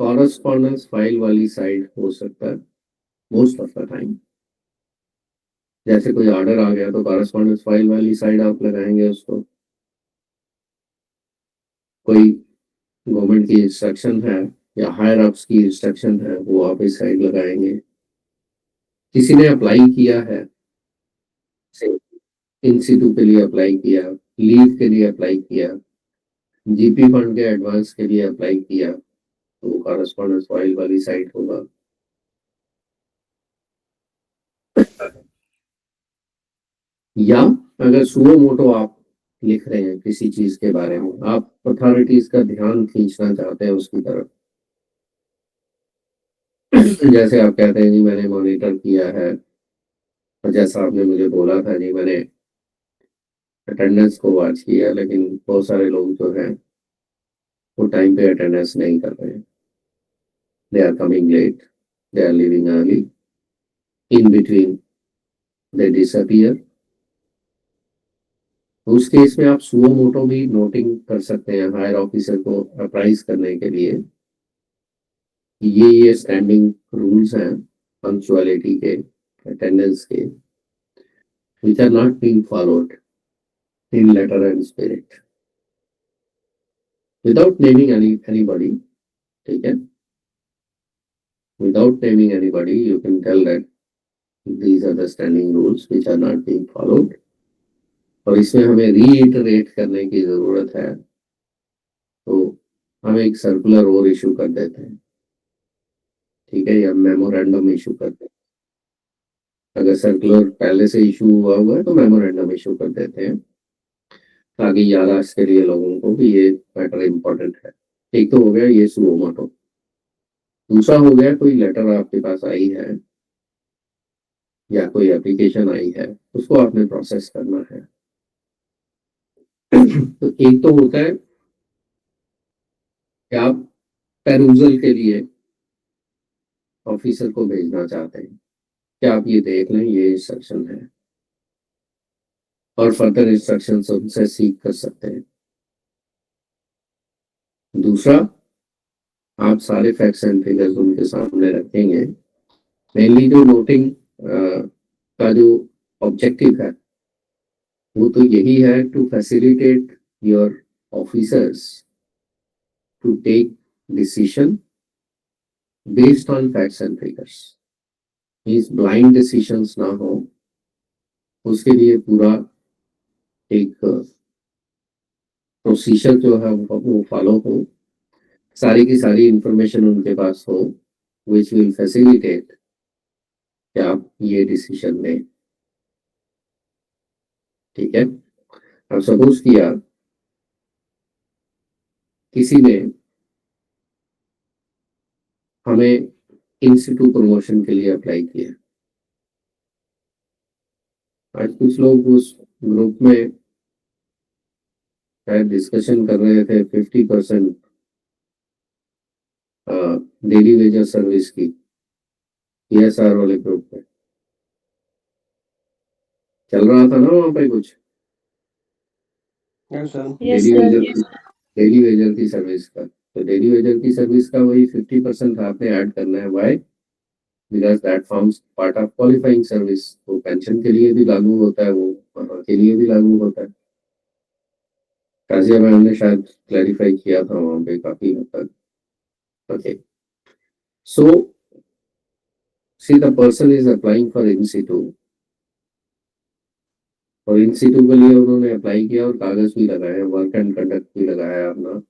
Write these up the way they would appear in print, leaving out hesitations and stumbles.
Correspondence file वाली side हो सकता है मोस्ट ऑफ द टाइम। जैसे कोई ऑर्डर आ गया तो कॉरस्पॉन्डेंस फाइल वाली साइड आप लगाएंगे उसको। कोई गवर्नमेंट की इंस्ट्रक्शन है या हायर अप्स की इंस्ट्रक्शन है वो आप इस साइड लगाएंगे। किसी ने अप्लाई किया है, इंस्टीट्यूट के लिए अप्लाई किया, लीव के लिए अप्लाई किया, जीपी फंड के एडवांस के लिए अप्लाई किया, तो वो कॉरस्पॉन्डेंस फाइल वाली साइट होगा। या अगर सुओ मोटो आप लिख रहे हैं किसी चीज के बारे में, आप अथॉरिटीज का ध्यान खींचना चाहते हैं उसकी तरफ, जैसे आप कहते हैं जी मैंने मॉनिटर किया है, और जैसा आपने मुझे बोला था जी मैंने अटेंडेंस को वॉच किया, लेकिन बहुत सारे लोग जो हैं वो टाइम पे अटेंडेंस नहीं कर रहे हैं, they are coming late, they are living early, in between they disappear. उस केस में आप सुओ मोटो भी नोटिंग कर सकते हैं हायर ऑफिसर को अप्राइज करने के लिए। ये स्टैंडिंग रूल्स हैं पंक्चुअलिटी के, अटेंडेंस के, which are not being followed in letter and spirit, without naming anybody. ठीक है, without naming anybody you can tell that these are the standing rules which are not being followed, और इसमें हमें reiterate करने की जरूरत है, तो हम एक सर्कुलर और इशू कर देते हैं, ठीक है, या मेमोरेंडम इशू करते हैं। अगर सर्कुलर पहले से इशू हुआ है तो मेमोरेंडम इशू कर देते हैं, ताकि याददाश्त के लिए लोगों को भी ये मैटर इम्पोर्टेंट है। एक तो हो गया ये सुओ मोटो। दूसरा हो गया कोई लेटर आपके पास आई है या कोई एप्लीकेशन आई है, उसको आपने प्रोसेस करना है। तो एक तो होता है कि आप पेरूजल के लिए ऑफिसर को भेजना चाहते हैं कि आप ये देख लें, ये इंस्ट्रक्शन है, और फर्दर इंस्ट्रक्शन उनसे सीख कर सकते हैं। दूसरा, आप सारे फैक्ट्स एंड फिगर्स उनके सामने रखेंगे। मेनली जो नोटिंग का जो ऑब्जेक्टिव है वो तो यही है, to facilitate your officers to take decision based on facts and figures. Means blind decisions ना हो, उसके लिए पूरा एक प्रोसीजर जो है वो फॉलो हो, सारी की सारी इंफॉर्मेशन उनके पास हो, विच विल फैसिलिटेट कि आप ये डिसीजन लें। ठीक है, अब सपोज किया किसी ने हमें इंस्टीट्यूट प्रमोशन के लिए अप्लाई किया। आज कुछ लोग उस ग्रुप में शायद डिस्कशन कर रहे थे 50% डेली वेजेस सर्विस की, ESR वाले ग्रुप में चल रहा था ना वहां पे कुछ डेली वेजर की सर्विस का। तो डेली वेजर की सर्विस का वही 50% आपने ऐड करना है। Why? Because that forms part of qualifying service. तो पेंशन के लिए भी लागू होता है, वो वहाँ के लिए भी लागू होता है। काजिया मैम ने शायद क्लैरिफाई किया था वहां पे काफी हद तक। Okay, so see the person is applying for institute, और इंस्टीट्यूट के लिए उन्होंने अप्लाई किया और कागज भी लगाए, वर्क एंड कंडक्ट भी लगाया अपना।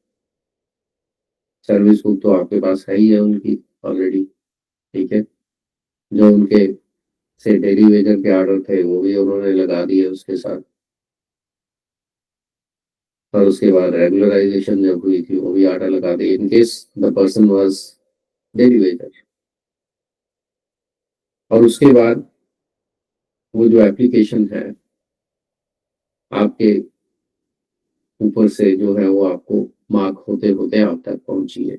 सर्विस बुक तो आपके पास है ही है उनकी ऑलरेडी, ठीक है। जो उनके से डेली वेजर के ऑर्डर थे वो भी उन्होंने लगा दिए उसके साथ, और उसके बाद रेगुलराइजेशन जब हुई थी वो भी ऑर्डर लगा दिए in case the person was daily Vaser. और उसके बाद वो जो एप्लीकेशन है आपके ऊपर से जो है वो आपको मार्क होते होते आप तक पहुंची है।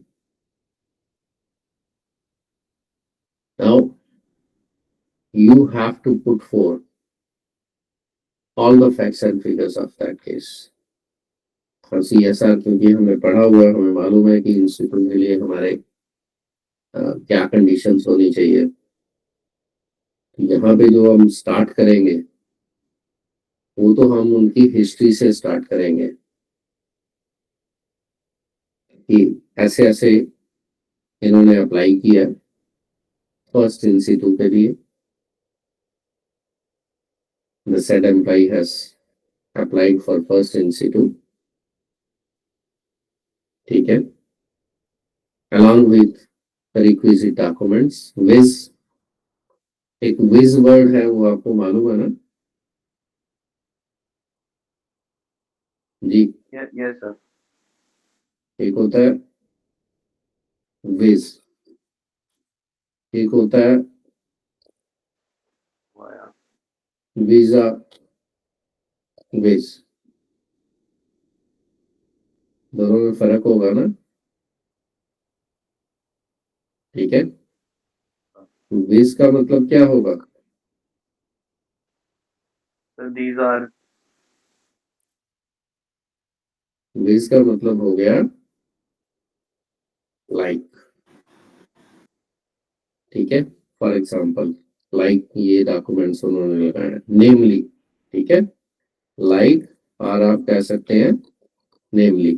Now you have to put forth all the facts and figures of that case। और CSR क्योंकि हमने पढ़ा हुआ है, हमें मालूम है कि इंस्टीट्यूट के लिए हमारे क्या कंडीशंस होनी चाहिए। यहाँ पे जो हम स्टार्ट करेंगे वो तो हम उनकी हिस्ट्री से स्टार्ट करेंगे कि ऐसे ऐसे इन्होंने अप्लाई किया फर्स्ट इंस्टीट्यूट के लिए, the said employ has applied for first institute, ठीक है, along with the requisite documents with एक विज वर्ड है वो आपको मालूम है ना जी। Yes sir. एक होता है विज, एक होता है वीजा विज, दोनों में फर्क होगा ना, ठीक है। विज का मतलब क्या होगा? सर दीज आर, विज का मतलब हो गया लाइक, ठीक है। फॉर एग्जाम्पल लाइक ये डॉक्यूमेंट्स उन्होंने लगाए नेमली, ठीक है, लाइक, और आप कह सकते हैं नेमली।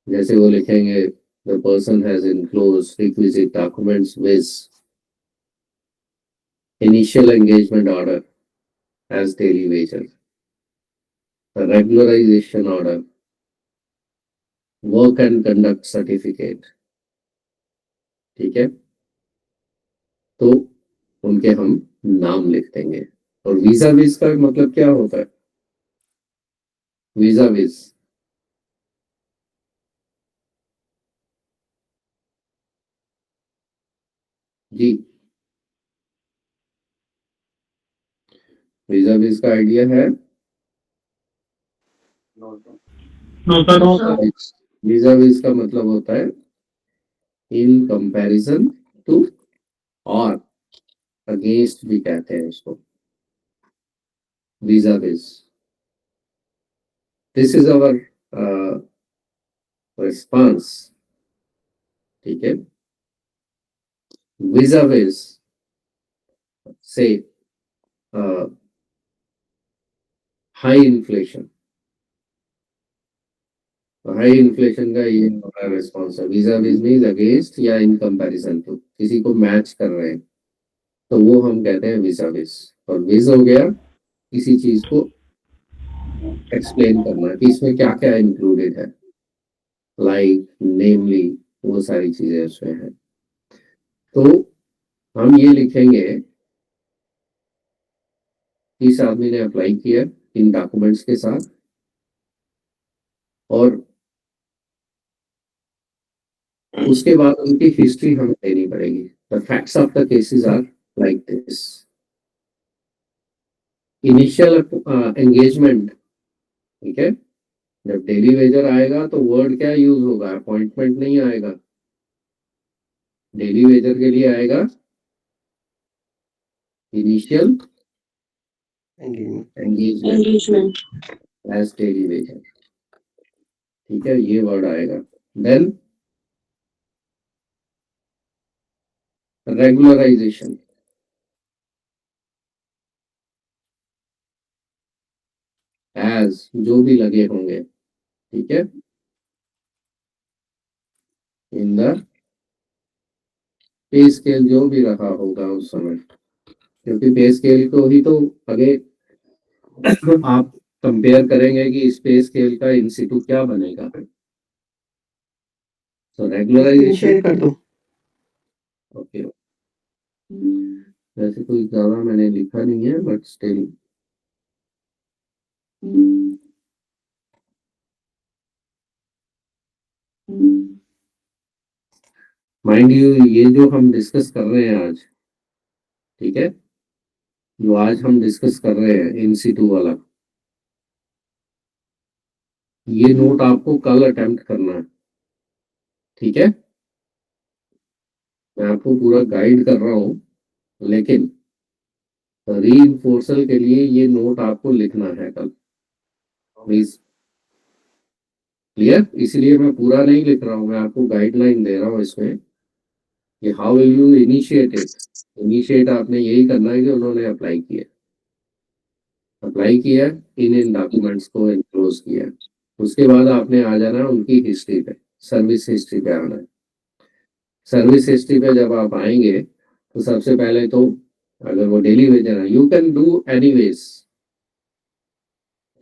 जैसे वो लिखेंगे the person has enclosed requisite documents with initial engagement order as daily wages, the regularization order, work and conduct certificate, ठीक है। तो उनके हम नाम लिख देंगे। और वीजा विज का मतलब क्या होता है? वीजा विज जी, वीजा विज का आइडिया है? वीजा विज का मतलब होता है इन कंपैरिजन टू, और अगेंस्ट भी कहते हैं इसको, vis a vis. This is our response, ठीक है। वीजा विज से हाई इन्फ्लेशन, हाई इन्फ्लेशन का ये हमारा रिस्पॉन्स है। वीजा विज मीन्स अगेंस्ट या इन कंपैरिजन टू, किसी को मैच कर रहे हैं तो वो हम कहते हैं वीजा विज। और विज हो गया किसी चीज को एक्सप्लेन करना कि इसमें क्या क्या इंक्लूडेड है, लाइक नेमली, वो सारी चीजें उसमें है। तो हम ये लिखेंगे इस आदमी ने अप्लाई किया इन डॉक्यूमेंट्स के साथ, और उसके बाद उनकी हिस्ट्री हमें देनी पड़ेगी। The facts of the cases are like this. Initial engagement, ठीक है, जब डेली वेजर आएगा तो वर्ड क्या यूज होगा? अपॉइंटमेंट नहीं आएगा, डेली वेजर के लिए आएगा initial engagement as daily wager, ठीक है, ये वर्ड आएगा। देन रेगुलराइजेशन, एज जो भी लगे होंगे, ठीक है, इन द पे स्केल जो भी रखा होगा उस समय, क्योंकि पे स्केल को ही तो आगे आप कंपेयर करेंगे कि इस पे स्केल का इंस्टीट्यूट क्या बनेगा। तो रेगुलराइजेशन कर दो, ओके। वैसे कोई ज्यादा मैंने लिखा नहीं है बट स्टिल माइंड यू, ये जो हम डिस्कस कर रहे हैं आज, ठीक है, जो आज हम डिस्कस कर रहे हैं इंस्टीट्यूट वाला, ये नोट आपको कल अटेम्प्ट करना है, ठीक है। मैं आपको पूरा गाइड कर रहा हूँ, लेकिन रीइंफोर्सल के लिए ये नोट आपको लिखना है कल, प्लीज, क्लियर। इसलिए मैं पूरा नहीं लिख रहा हूँ, मैं आपको गाइडलाइन दे रहा हूँ इसमें कि how will you initiate it. Initiate आपने यही करना है कि उन्होंने अप्लाई किया, इन डॉक्यूमेंट्स को एनक्लोज किया, उसके बाद आपने आ जाना है उनकी हिस्ट्री पे, सर्विस हिस्ट्री पे आना है। सर्विस हिस्ट्री पे जब आप आएंगे तो सबसे पहले तो अगर वो डेली वेजर है, यू कैन डू एनीवेज,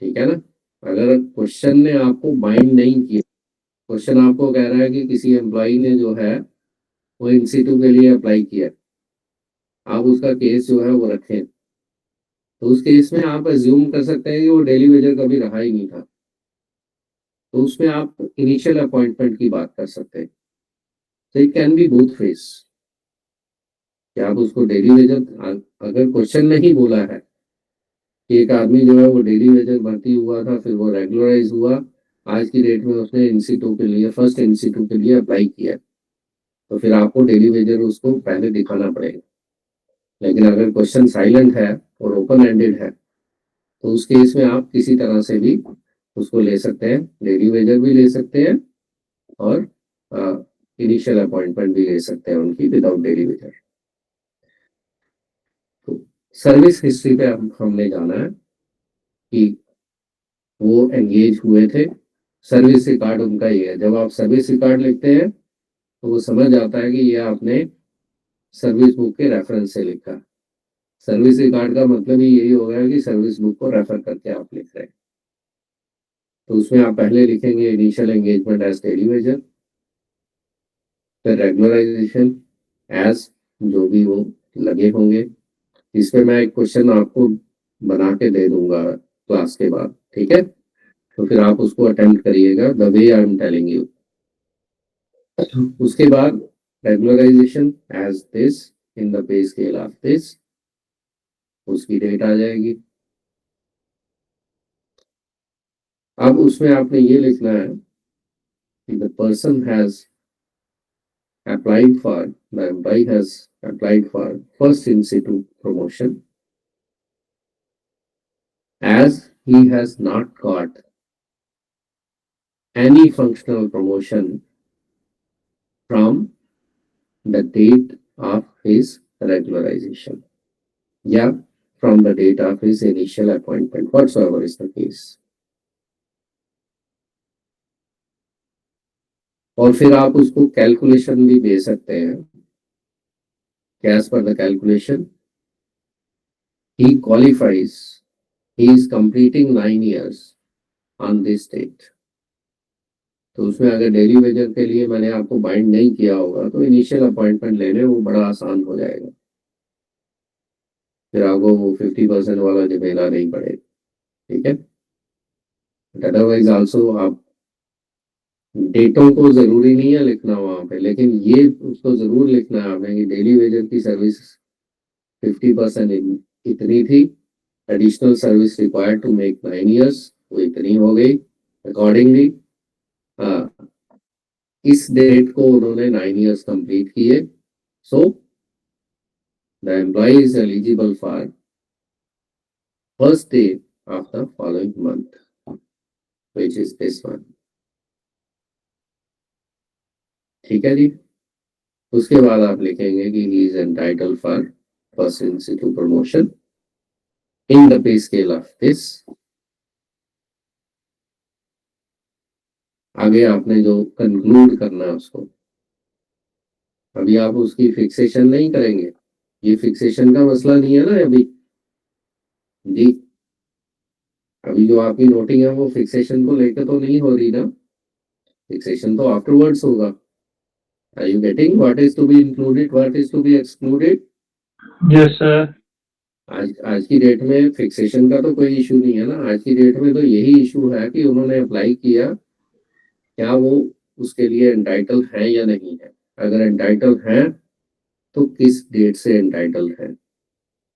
ठीक है ना। अगर क्वेश्चन ने आपको बाइंड नहीं किया, क्वेश्चन आपको कह रहा है कि किसी एम्प्लॉय ने जो है वो इंस्टीट्यूट के लिए अप्लाई किया, आप उसका केस जो है वो रखें, तो उस केस में आप अज्यूम कर सकते हैं कि वो डेली वेजर कभी रहा ही नहीं था, तो उसमें आप इनिशियल अपॉइंटमेंट की बात कर सकते हैं। तो it can be both face, कि आप उसको डेली वेजर, अगर क्वेश्चन नहीं बोला है कि एक आदमी जो है वो डेली वेजर भर्ती हुआ था, फिर वो रेगुलराइज हुआ, आज की डेट में उसने इंस्टीट्यूट के लिए, फर्स्ट इंस्टीट्यूट के लिए अप्लाई किया, तो फिर आपको डेली वेजर उसको पहले दिखाना पड़ेगा। लेकिन अगर क्वेश्चन साइलेंट है और ओपन एंडेड है, तो उस केस में आप किसी तरह से भी उसको ले सकते हैं, डेली वेजर भी ले सकते हैं और इनिशियल अपॉइंटमेंट भी ले सकते हैं उनकी विदाउट डेली वेजर। तो सर्विस हिस्ट्री पे हमने जाना है कि वो एंगेज हुए थे, सर्विस रिकॉर्ड उनका ये है। जब आप सर्विस रिकॉर्ड लिखते हैं तो वो समझ आता है कि ये आपने सर्विस बुक के रेफरेंस से लिखा। सर्विस रिकॉर्ड का मतलब ही यही हो गया कि सर्विस बुक को रेफर करके आप लिख रहे हैं। तो उसमें आप पहले लिखेंगे initial engagement as daily wager, फिर रेगुलराइजेशन एज जो भी वो लगे होंगे। इस पे मैं एक क्वेश्चन आपको बना के दे दूंगा क्लास के बाद, ठीक है, तो फिर आप उसको अटेम्प्ट करिएगा the way I am telling you. उसके बाद regularization as this in the pay scale of this, उसकी डेट आ जाएगी। अब उसमें आपने ये लिखना है कि the person has applied for, the employee has applied for first in situ promotion as he has not got any functional promotion from the date of his regularization, yeah, from the date of his initial appointment, whatsoever is the case। और फिर आप उसको calculation भी दे सकते हैं, as per the calculation he qualifies, he is completing 9 years on this date। तो उसमें अगर डेली वेजर के लिए मैंने आपको बाइंड नहीं किया होगा तो इनिशियल अपॉइंटमेंट लेने वो बड़ा आसान हो जाएगा, फिर आपको वो 50% वाला झमेला नहीं पड़ेगा, ठीक है। अदरवाइज आल्सो आप डेटों को जरूरी नहीं है लिखना वहां पे, लेकिन ये उसको जरूर लिखना है आपने कि डेली वेजर की सर्विस 50% इतनी थी, additional service required to make 9 years, वो इतनी हो गई अकॉर्डिंगली। इस डेट को उन्होंने 9 years कंप्लीट किए, सो the employee is eligible for first day of the following month, which is this one, ठीक है जी। उसके बाद आप लिखेंगे कि he is entitled for first in situ promotion in the pay scale of this। आगे आपने जो कंक्लूड करना है उसको, अभी आप उसकी फिक्सेशन नहीं करेंगे, ये फिक्सेशन का मसला नहीं है ना अभी जी। अभी जो आपकी नोटिंग है वो फिक्सेशन को लेकर तो नहीं हो रही ना, फिक्सेशन तो आफ्टरवर्ड्स होगा। Are you getting what is to be included, what is to be excluded? Yes, sir. आज की डेट में फिक्सेशन का तो कोई इशू नहीं है ना, आज की डेट में तो यही इशू है कि उन्होंने अप्लाई किया, क्या वो उसके लिए एंटाइटल है या नहीं है। अगर एंटाइटल है तो किस डेट से एंटाइटल है,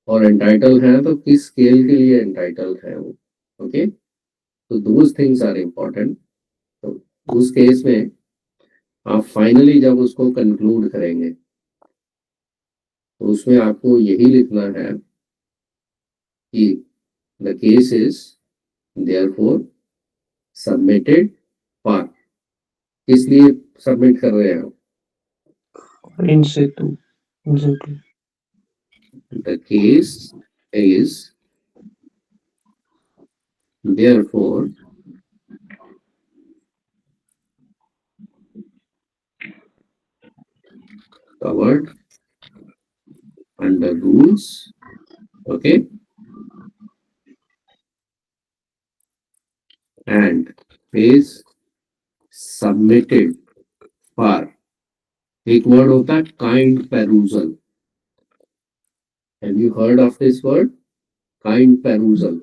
और एंटाइटल है तो किस स्केल के लिए एंटाइटल है वो, ओके। तो दोज थिंग्स आर इम्पोर्टेंट। तो उस केस में आप फाइनली जब उसको कंक्लूड करेंगे तो उसमें आपको यही लिखना है कि the case is therefore submitted for, किस लिए सबमिट कर रहे हैं, In situ. Exactly. The case is therefore covered under rules, okay, and is submitted for, एक word होता है kind perusal. Have you heard of this word? Kind perusal.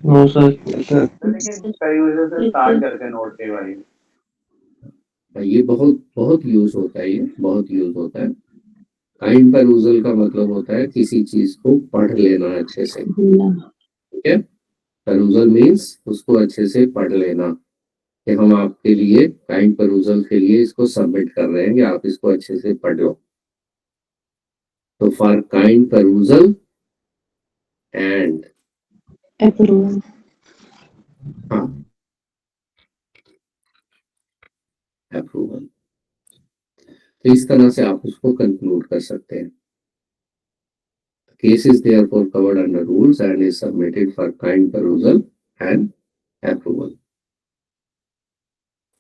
No, sir. Sir लेकिन कई यूजर से start करते हैं note के भाई. ये बहुत बहुत यूज होता है, ये बहुत यूज होता है. काइंड perusal का मतलब होता है किसी चीज को पढ़ लेना अच्छे से, ठीक है. perusal मीन्स उसको अच्छे से पढ़ लेना, कि हम आपके लिए काइंड perusal के लिए इसको सबमिट कर रहे हैं कि आप इसको अच्छे से पढ़ लो. तो for kind perusal and Approval. हाँ अप्रूवल. तो इस तरह से आप उसको कंक्लूड कर सकते हैं. Case is therefore covered under rules and is submitted for kind perusal and approval.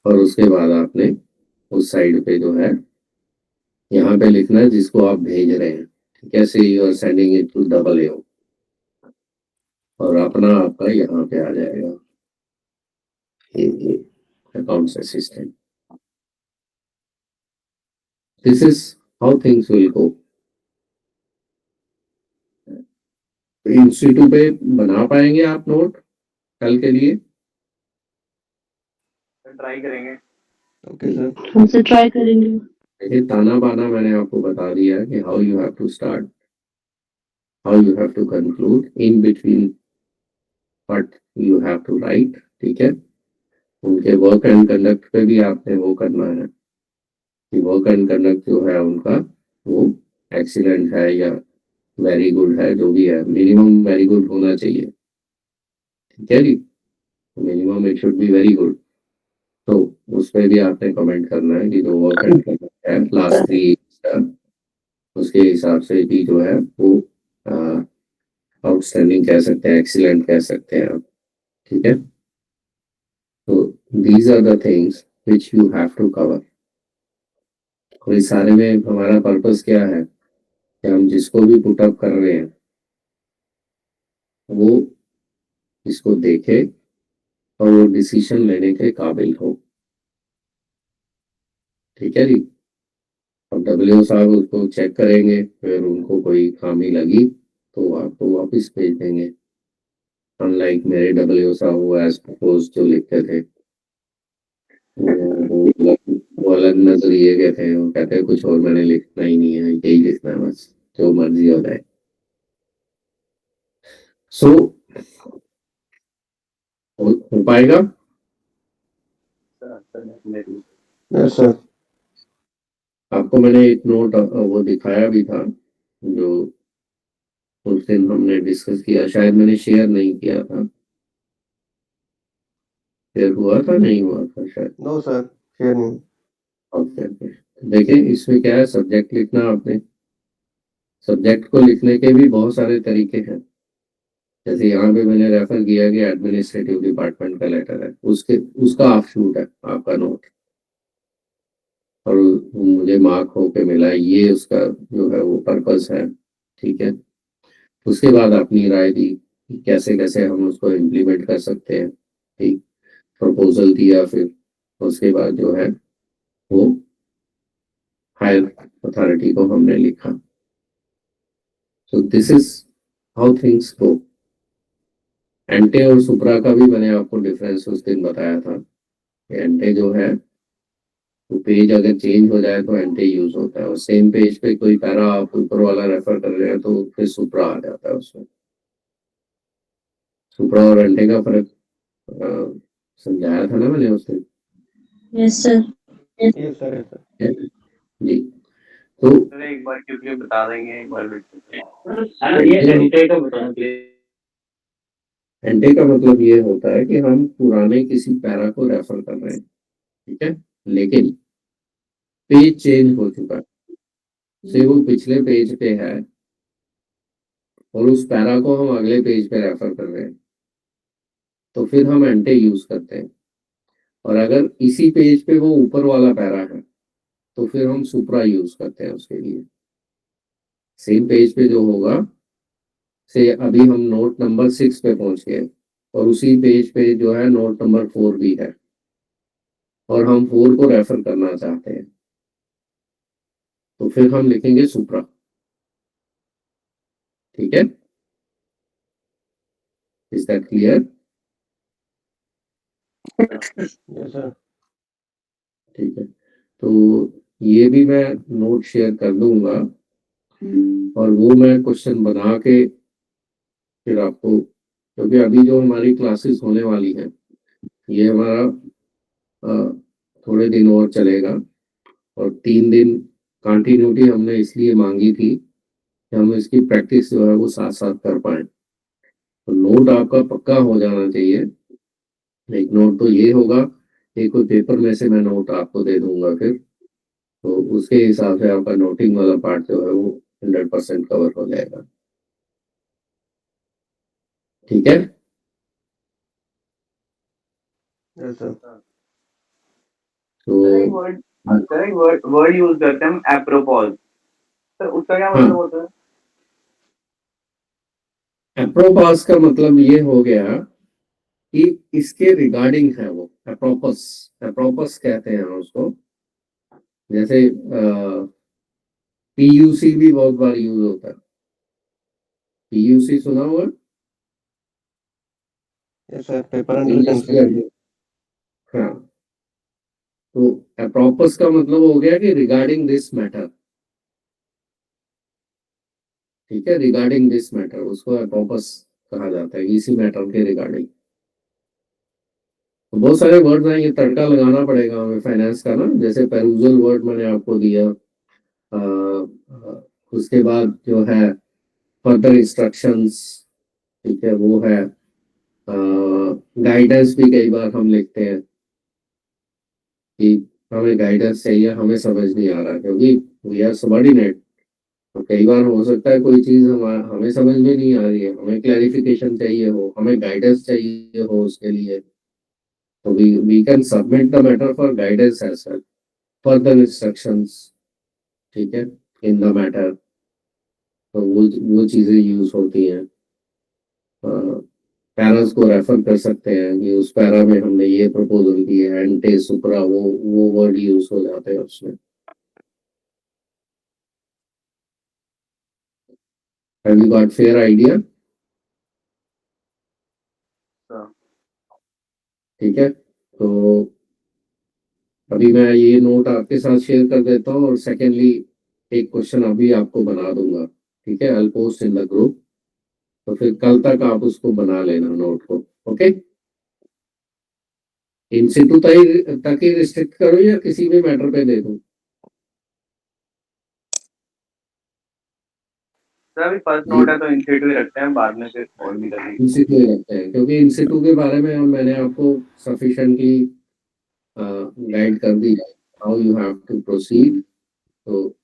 और उसके बाद आपने उस साइड पे जो है यहाँ पे लिखना है जिसको आप भेज रहे हैं, ठीक है. Say you are sending it to AAO और अपना आपका यहाँ पे आ जाएगा accounts assistant. This is how things will go. Institute पे बना पाएंगे आप नोट कल के लिए? ट्राई करेंगे. Okay sir. हमसे ट्राई करेंगे. देखिए ताना बाना मैंने आपको बता दिया है कि how you have to start, how you have to conclude, in between what you have to write, ठीक है. उनके वर्क एंड कंडक्ट पे भी आपने वो करना है कि वर्क एंड कंडक्ट जो है उनका वो एक्सीलेंट है या वेरी गुड है, जो भी है मिनिमम वेरी गुड होना चाहिए, ठीक है जी. Minimum it should be very good. तो उस पर भी आपने कमेंट करना है कि जो वर्क एंड कंडक्ट है लास्ट 3 का, उसके हिसाब से भी जो है वो आउटस्टैंडिंग कह सकते हैं, एक्सीलेंट कह सकते हैं आप, ठीक है. तो these are the things which you have to cover. और इस सारे में हमारा पर्पस क्या है कि हम जिसको भी पुटअप कर रहे हैं वो इसको देखे और वो डिसीजन लेने के काबिल हो, ठीक है जी. अब डब्ल्यू साहब उसको चेक करेंगे, फिर उनको कोई खामी लगी तो आपको वापस भेज देंगे. अनलाइक मेरे डब्ल्यू साहब वो एज प्रपोज जो लिखते थे वो अलग नजरिए के थे. वो कहते हैं कुछ और मैंने लिखना ही नहीं है, यही लिखना है बस, जो मर्जी हो जाए. सो हो पाएगा. Yes sir. आपको मैंने एक नोट वो दिखाया भी था जो उस दिन हमने डिस्कस किया, शायद मैंने शेयर नहीं किया था. शेयर हुआ था नहीं हुआ था शायद. नो सर, शेयर नहीं. Okay okay. देखिए इसमें क्या है, सब्जेक्ट लिखना आपने. सब्जेक्ट को लिखने के भी बहुत सारे तरीके हैं. जैसे यहाँ पे मैंने रेफर किया कि एडमिनिस्ट्रेटिव डिपार्टमेंट का लेटर है, उसके उसका ऑफशूट है आपका नोट, और मुझे मार्क होके मिला है, ये उसका जो है वो पर्पस है, ठीक है. उसके बाद अपनी राय दी कि कैसे कैसे हम उसको इम्प्लीमेंट कर सकते हैं, ठीक. प्रपोजल दिया, फिर उसके बाद जो है वो हायर अथॉरिटी को हमने लिखा. So this is how things go. Ante और सुप्रा का भी मैंने आपको डिफरेंस उस दिन बताया था. एंटे जो है तो पेज अगर चेंज हो जाए तो एंटे यूज होता है, और सेम पेज पे कोई पैरा आप ऊपर वाला रेफर कर रहे हैं तो फिर सुप्रा आ जाता है उसमें. सुप्रा और एंटे का फर्क समझाया था ना मैंने उस दिन. Yes sir. Yes sir. Yes sir. जी. तो सर एक बार क्योंकि बता देंगे एक बार ये एंटे का बताना प्लीज. एंटे का मतलब ये होता है कि हम पुराने किसी पैरा को रेफर कर रहे हैं, ठीक है, लेकिन पेज चेंज हो चुका है. से वो पिछले पेज पे है और उस पैरा को हम अगले पेज पे रेफर कर रहे हैं, तो फिर हम एंटे यूज करते हैं। और अगर इसी पेज पे वो ऊपर वाला पैरा है तो फिर हम सुप्रा यूज करते हैं उसके लिए। सेम पेज पे जो होगा, से अभी हम नोट नंबर 6 पे पहुंच गए और उसी पेज पे जो है नोट नंबर 4 भी है और हम 4 को रेफर करना चाहते हैं, तो फिर हम लिखेंगे सुप्रा। ठीक है, is that clear? Yes, sir. ठीक है, तो ये भी मैं नोट शेयर कर दूंगा और वो मैं क्वेश्चन बना के फिर आपको, क्योंकि अभी जो हमारी क्लासेस होने वाली हैं ये हमारा थोड़े दिन और चलेगा और 3 दिन कंटिन्यूटी हमने इसलिए मांगी थी कि हम इसकी प्रैक्टिस जो है वो साथ साथ कर पाए। तो नोट आपका पक्का हो जाना चाहिए। एक नोट तो ये होगा, एक कोई पेपर में से मैं नोट आपको दे दूंगा फिर, तो उसके हिसाब से आपका नोटिंग वाला पार्ट जो है वो 100% कवर हो जाएगा। ठीक है, Yes, sir. तो सर एक वर्ड सर एक वर्ड यूज करते हैं हम, एप्रोपॉज। सर उसका क्या हाँ, मतलब होता है? एप्रोपास का मतलब ये हो गया कि इसके रिगार्डिंग है वो। अप्रोपस, अप्रोपस कहते हैं उसको। जैसे पीयूसी भी बहुत बार यूज होता है। पीयूसी सुना हुआ? Yes, sir. Paper under English consideration. हाँ, तो अप्रोपस का मतलब हो गया कि रिगार्डिंग दिस मैटर। ठीक है, रिगार्डिंग दिस मैटर उसको अप्रोपस कहा जाता है, इसी मैटर के रिगार्डिंग। तो बहुत सारे वर्ड हैं, ये तड़का लगाना पड़ेगा हमें फाइनेंस का ना। जैसे पेरूजल वर्ड मैंने आपको दिया, उसके बाद जो है फर्दर इंस्ट्रक्शंस, ठीक है वो है। गाइडेंस भी कई बार हम लिखते हैं कि हमें गाइडेंस चाहिए, हमें समझ नहीं आ रहा क्योंकि वी आर सबऑर्डिनेट। तो कई बार हो सकता है कोई चीज हमें समझ में नहीं आ रही है, हमें क्लैरिफिकेशन चाहिए हो, हमें गाइडेंस चाहिए हो उसके लिए, तो we can submit the matter for guidance as well, further instructions. ठीक है, इन द मैटर, तो वो चीजें यूज होती हैं। पैरास को रेफर कर सकते हैं कि उस पैरा में हमने ये प्रपोजल की है, एंटे सुपरा, वो वर्ड यूज हो जाते हैं उसमें। Have you got fair idea? Sir ठीक है, तो अभी मैं ये नोट आपके साथ शेयर कर देता हूँ और सेकेंडली एक क्वेश्चन अभी आपको बना दूंगा। ठीक है, I post in the group, तो फिर कल तक आप उसको बना लेना नोट को। ओके, इंस्टीट्यूट तक ही रिस्ट्रिक्ट करो या किसी भी मैटर पे दे दूं? सर अभी फर्स्ट जी, नोट है तो इंस्टीट्यूट ही रखते हैं, बाद में फिर और भी कर लेंगे। इंस्टीट्यूट ही रखते हैं क्योंकि इंस्टीट्यूट के बारे में मैंने आपको सफिशिएंटली गाइड कर दी है, how you have to proceed. तो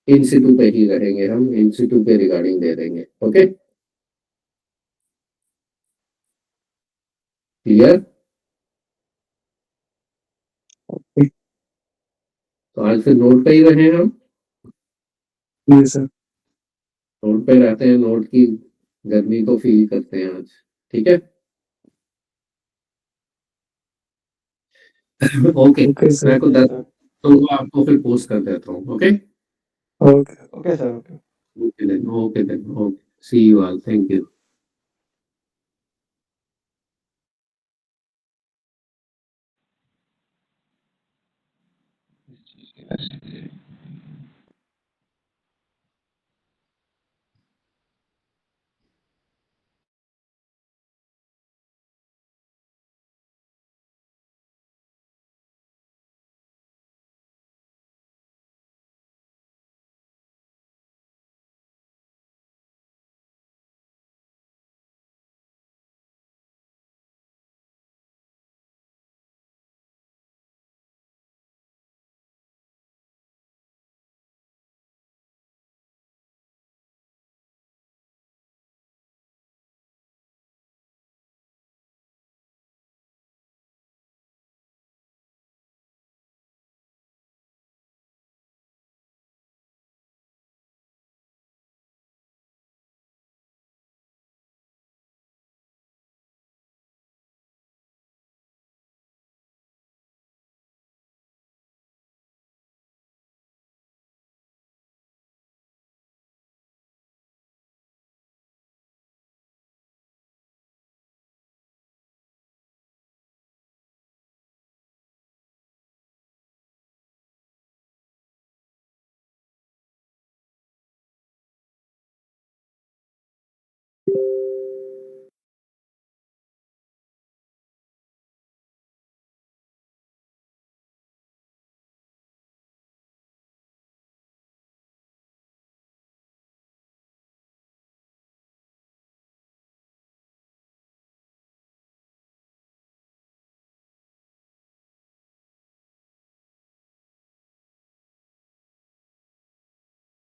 इंस्टीट्यूट पे ही रहेंगे हम, इंस्टीट्यूट के रिगार्डिंग दे देंगे। Okay, clear? तो आज फिर नोट पे ही रहे हम, Yes, sir. नोट पे रहते हैं, नोट की गर्मी को फील करते हैं आज। ठीक है, ओके, Okay, sir. मैं को Yes, 10 sir. तो आपको फिर पोस्ट कर देता हूँ। Okay, Okay. Okay, sir. Okay. Okay then, okay, see you all, thank you. Yes.